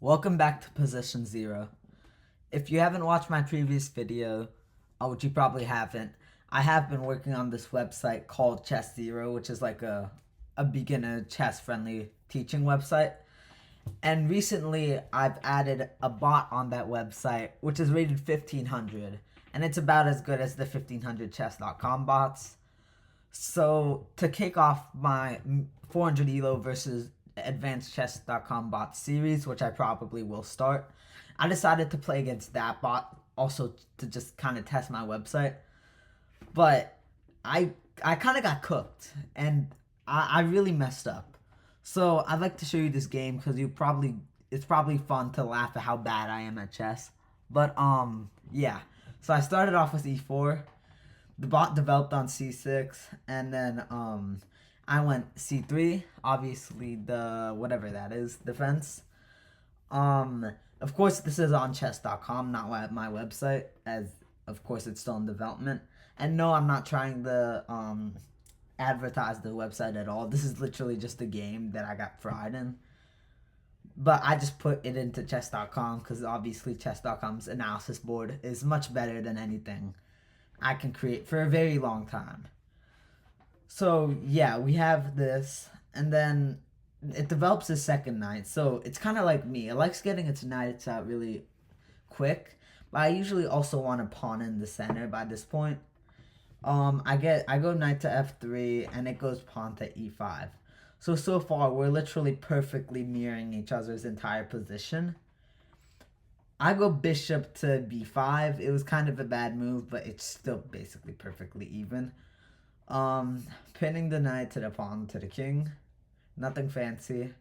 Welcome back to Position Zero. If you haven't watched my previous video, which you probably haven't, I have been working on this website called Chess Zero, which is like a beginner chess friendly teaching website. And recently I've added a bot on that website, which is rated 1500, and it's about as good as the 1500chess.com bots. So to kick off my 400 elo versus advancedchess.com bot series, which I probably will start, I decided to play against that bot also to just kind of test my website. But I kind of got cooked, and I really messed up. So I'd like to show you this game because it's probably fun to laugh at how bad I am at chess. But yeah. So I started off with e4. The bot developed on c6, and then I went c3. Obviously the whatever that is defense. Of course this is on chess.com, not my website, as of course it's still in development. And no, I'm not trying to advertise the website at all. This is literally just a game that I got fried in. But I just put it into chess.com because obviously chess.com's analysis board is much better than anything I can create for a very long time. So yeah, we have this, and then it develops a second knight. So it's kind of like me. It likes getting its knights out really quick, but I usually also want a pawn in the center by this point. I go knight to f3, and it goes pawn to e5. So far we're literally perfectly mirroring each other's entire position. I go bishop to b5. It was kind of a bad move, but it's still basically perfectly even. Pinning the knight to the pawn to the king. Nothing fancy.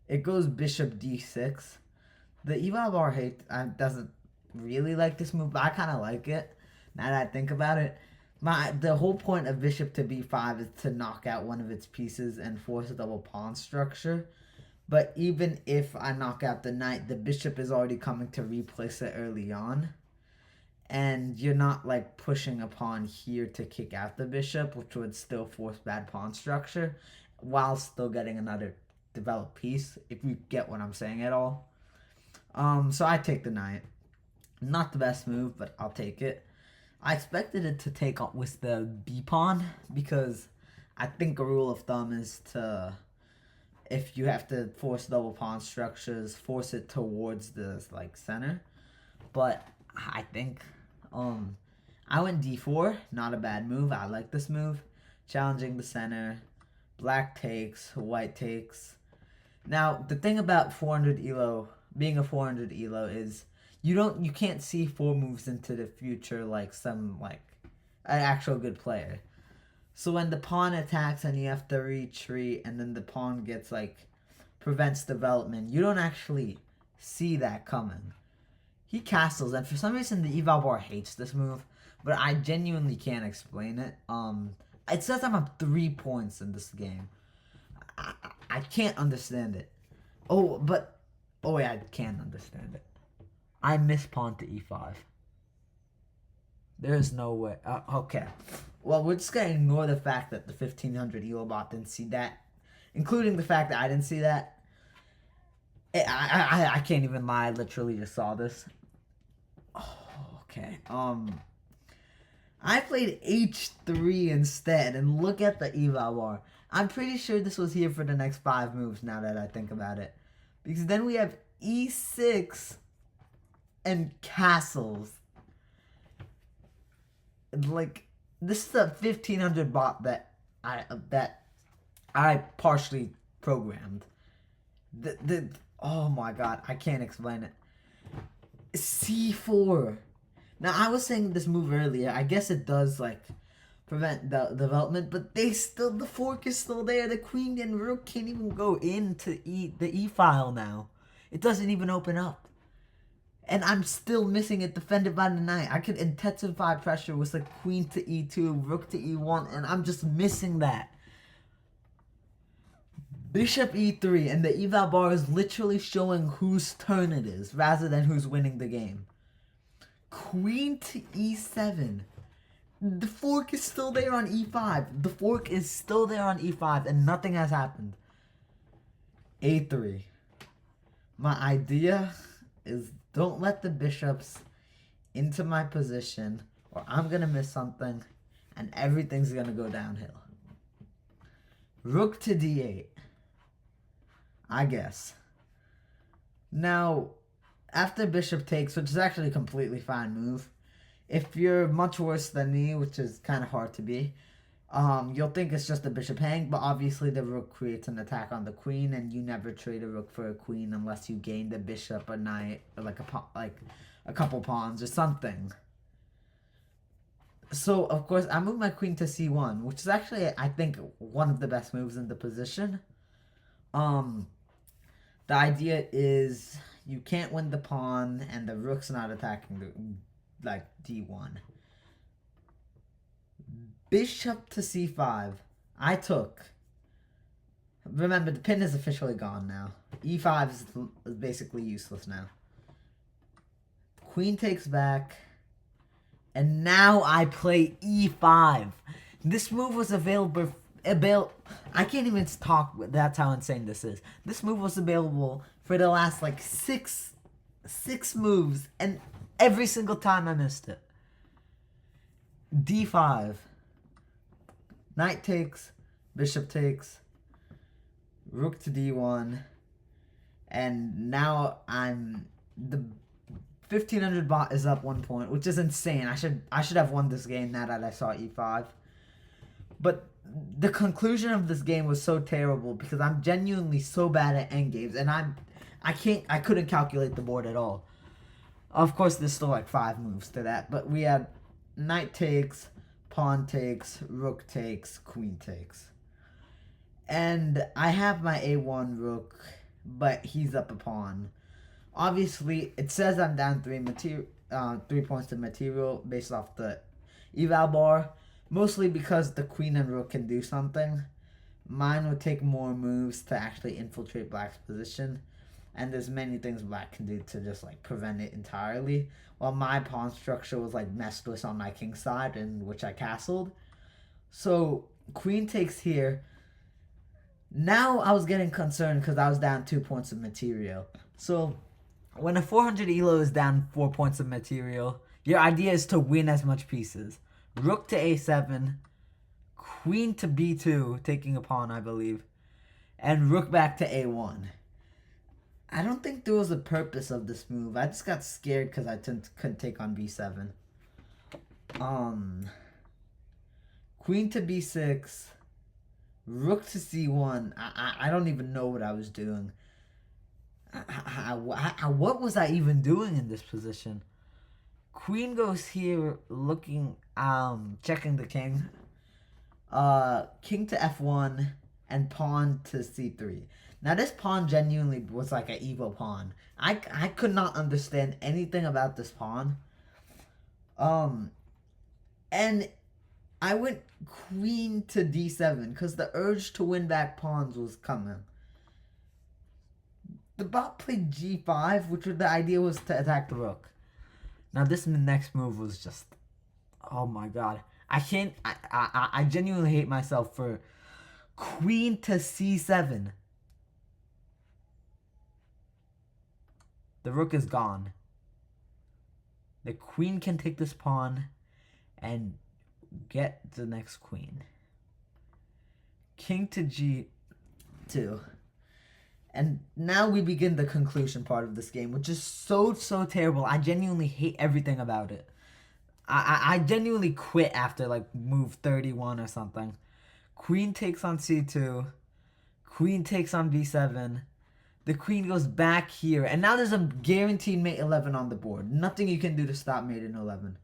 It goes bishop d6. The eval bar doesn't really like this move, but I kind of like it. Now that I think about it, the whole point of bishop to b5 is to knock out one of its pieces and force a double pawn structure. But even if I knock out the knight, the bishop is already coming to replace it early on. And you're not like pushing a pawn here to kick out the bishop, which would still force bad pawn structure, while still getting another developed piece, if you get what I'm saying at all. So I take the knight. Not the best move, but I'll take it. I expected it to take up with the b pawn because I think a rule of thumb is to, if you have to force double pawn structures, force it towards the like center. But I think I went d4, not a bad move. I like this move. Challenging the center. Black takes, white takes. Now, the thing about 400 elo, being a 400 elo, is you can't see 4 moves into the future like some like an actual good player. So when the pawn attacks and you have to retreat, and then the pawn gets like prevents development, you don't actually see that coming. He castles, and for some reason the eval bar hates this move, but I genuinely can't explain it. It says I'm up 3 points in this game. I can't understand it. Oh yeah, I can understand it. I miss pawn to e5. There's no way. Okay. Well, we're just gonna ignore the fact that the 1500 elo bot didn't see that, including the fact that I didn't see that. I can't even lie. I literally just saw this. Oh, okay. I played h3 instead, and look at the eval bar. I'm pretty sure this was here for the next 5 moves now that I think about it. Because then we have e6 and castles. Like, this is a 1500 bot that I partially programmed. Oh my god, I can't explain it. c4. Now, I was saying this move earlier. I guess it does like prevent the development, but the fork is still there. The queen and rook can't even go into the e file now. It doesn't even open up. And I'm still missing it defended by the knight. I could intensify pressure with like queen to e2, rook to e1, and I'm just missing that. Bishop e3, and the eval bar is literally showing whose turn it is rather than who's winning the game. Queen to e7. The fork is still there on e5. The fork is still there on e5, and nothing has happened. a3. My idea is don't let the bishops into my position or I'm going to miss something and everything's going to go downhill. Rook to d8. I guess. Now, after bishop takes, which is actually a completely fine move, if you're much worse than me, which is kind of hard to be, you'll think it's just a bishop hang, but obviously the rook creates an attack on the queen, and you never trade a rook for a queen unless you gain the bishop, a knight, or like a couple pawns or something. So, of course, I move my queen to c1, which is actually, I think, one of the best moves in the position. The idea is you can't win the pawn, and the rook's not attacking the, d1. Bishop to c5. I took. Remember, the pin is officially gone now. e5 is basically useless now. Queen takes back. And now I play e5. This move was available. I can't even talk. That's how insane this is. This move was available for the last like six moves, and every single time I missed it. d5. Knight takes. Bishop takes. Rook to d1. And now the 1500 bot is up 1 point, which is insane. I should have won this game now that I saw e5. But the conclusion of this game was so terrible because I'm genuinely so bad at endgames, and I couldn't calculate the board at all. Of course, there's still like 5 moves to that, but we had knight takes, pawn takes, rook takes, queen takes. And I have my a1 rook, but he's up a pawn. Obviously, it says I'm down 3 points to material based off the eval bar. Mostly because the queen and rook can do something. Mine would take more moves to actually infiltrate black's position. And there's many things black can do to just like prevent it entirely. While my pawn structure was like messed with on my king side, in which I castled. So queen takes here. Now I was getting concerned because I was down 2 points of material. So when a 400 elo is down 4 points of material, your idea is to win as much pieces. Rook to a7, queen to b2, taking a pawn, I believe, and rook back to a1. I don't think there was a purpose of this move. I just got scared because I couldn't take on b7. Queen to b6, rook to c1. I don't even know what I was doing. What was I even doing in this position? Queen goes here, looking, checking the king. King to f1 and pawn to c3. Now this pawn genuinely was like an evil pawn. I could not understand anything about this pawn. And I went queen to d7 because the urge to win back pawns was coming. The bot played g5, which the idea was to attack the rook. Now this next move was just, oh my god. I genuinely hate myself for queen to c7. The rook is gone. The queen can take this pawn and get the next queen. King to g2. And now we begin the conclusion part of this game, which is so terrible. I genuinely hate everything about it. I genuinely quit after like move 31 or something. Queen takes on c2. Queen takes on b7. The queen goes back here. And now there's a guaranteed mate 11 on the board. Nothing you can do to stop mate in 11.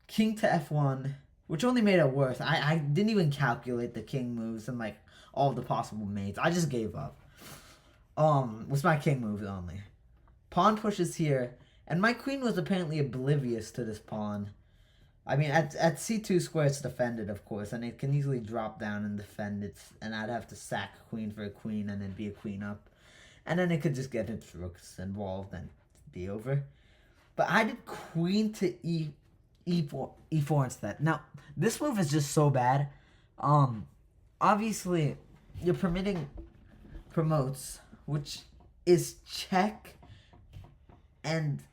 King to f1, which only made it worse. I didn't even calculate the king moves and like all the possible mates. I just gave up. With my king moves only. Pawn pushes here, and my queen was apparently oblivious to this pawn. I mean, at c2 square, it's defended, of course, and it can easily drop down and defend it, and I'd have to sack a queen for a queen and then be a queen up. And then it could just get its rooks involved and be over. But I did queen to e4 instead. Now, this move is just so bad. Obviously, you're permitting promotes, which is check, and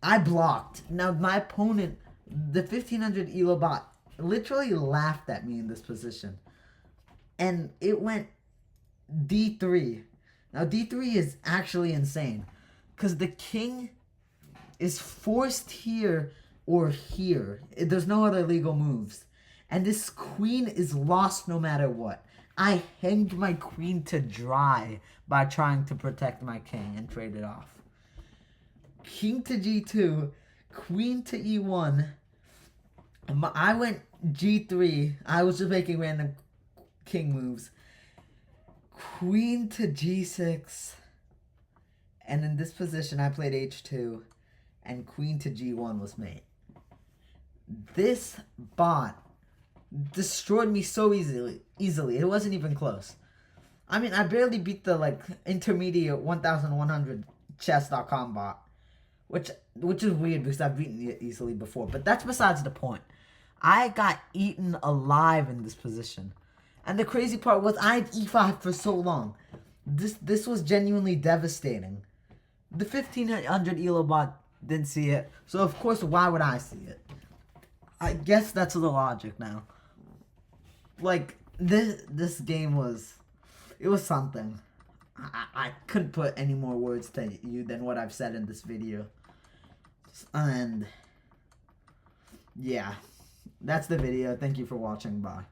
I blocked. Now my opponent, the 1500 elo bot, literally laughed at me in this position. And it went d3. Now d3 is actually insane, because the king is forced here or here. There's no other legal moves. And this queen is lost no matter what. I hanged my queen to dry by trying to protect my king and trade it off. King to g2, queen to e1. I went g3. I was just making random king moves. Queen to g6. And in this position, I played h2. And queen to g1 was mate. This bot destroyed me so easily. It wasn't even close. I mean, I barely beat the intermediate 1100 chess.com bot, which is weird because I've beaten it easily before. But that's besides the point. I got eaten alive in this position, and the crazy part was I had e5 for so long. This was genuinely devastating. The 1500 elo bot didn't see it, so of course, why would I see it? I guess that's the logic now. Like, this game was something. I couldn't put any more words to you than what I've said in this video. And yeah, that's the video. Thank you for watching. Bye.